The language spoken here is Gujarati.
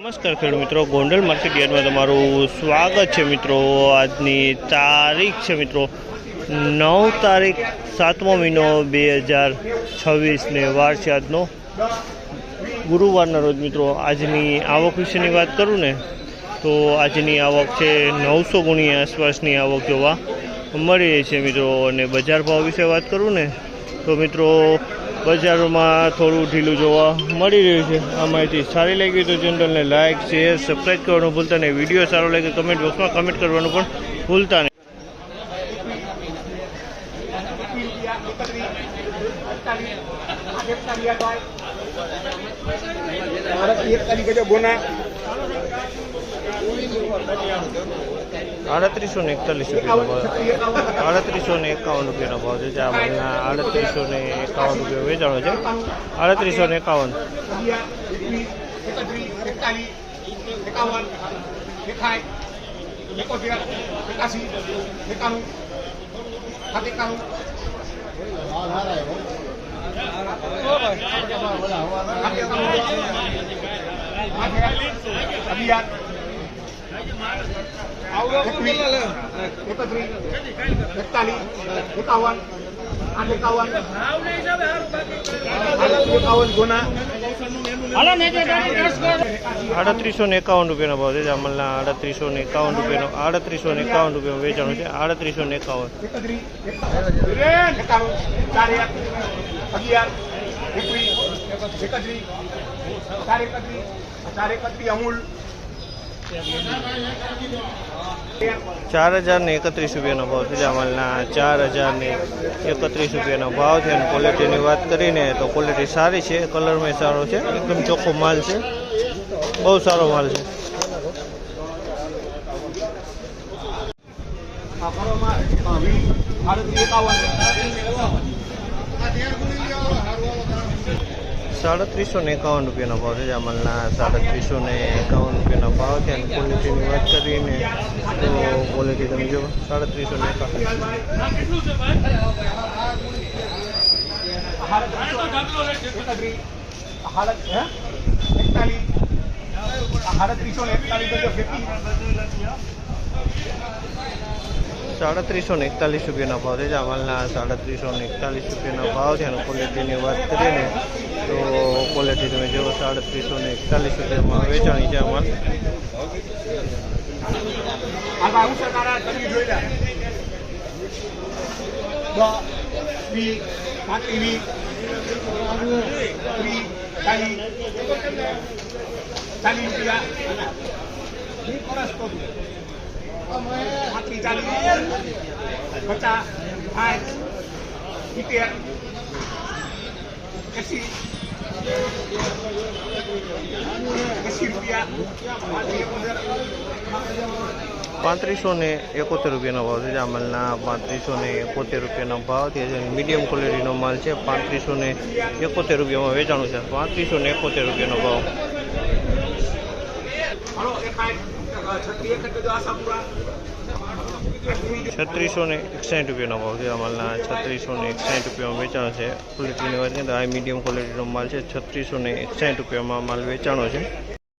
નમસ્કાર ખેડૂત મિત્રો, ગોંડલ માર્કેટ યાર્ડમાં તમારું સ્વાગત છે મિત્રો। આજની તારીખ છે મિત્રો 9 તારીખ 7મો મહિનો 2026 ને વાર છે આજનો ગુરુવારના રોજ મિત્રો। આજની આવક વિશેની વાત કરું ને તો આજની આવક છે 900 ગુણી આસપાસની આવક જોવા મળી રહી છે મિત્રો। અને બજાર ભાવ વિશે વાત કરું ને તો મિત્રો બજારમાં થોડું ઢીલું જોવા મળી રહ્યું છે। આ માહિતી સારી લાગી તો ચેનલને લાઇક શેર સબસ્ક્રાઈબ કરવાનું ભૂલતા નહીં। વિડીયો સારો લાગે કમેન્ટ બોક્સમાં કમેન્ટ કરવાનું પણ ભૂલતા નહીં। ₹3841 રૂપિયાનો ભાવ, ₹3851 રૂપિયાનો ભાવ છે। જે આ ₹3851 રૂપિયા વેચાણો છે। 3851 રૂપિયાનો ભાવ છે। જામલના ₹3851 રૂપિયા વેચાણો છે। 4031 રૂપિયાનો ભાવ છે। જામલના 4031 રૂપિયાનો ભાવ છે। અને ક્વોલિટીની વાત કરીને તો ક્વોલિટી સારી છે, કલરમાં સારો છે, એકદમ ચોખ્ખો માલ છે, બહુ સારો માલ છે। ₹3751 રૂપિયાનો ભાવ છે। જામલના ₹3751 રૂપિયાનો ભાવ છે। અને ક્વોલિટીની વાત કરીને તો ક્વોલિટી તમે જુઓ, ₹3741 રૂપિયાનો ભાવ છે। જામલના ₹3741 રૂપિયાનો ભાવ છે। અને ક્વોલિટીની વાત કરીએ ને તો ક્વોલિટી તમે જુઓ, ₹3741 રૂપિયામાં વેચાણી છે અમાલ। ₹3571 રૂપિયાનો ભાવ છે। જામલના ₹3571 રૂપિયાનો ભાવ છે। મીડિયમ ક્વોલિટીનો માલ છે। ₹3571 રૂપિયામાં વેચાણું છે। ₹3571 રૂપિયાનો ભાવ। ₹3661 રૂપિયાનો ભાવ છે। અમાલના ₹3661 રૂપિયામાં વેચાણો છે। ક્વોલિટીની વાત કરીએ તો આ મીડિયમ ક્વોલિટીનો માલ છે। ₹3661 રૂપિયામાં માલ વેચાણો છે।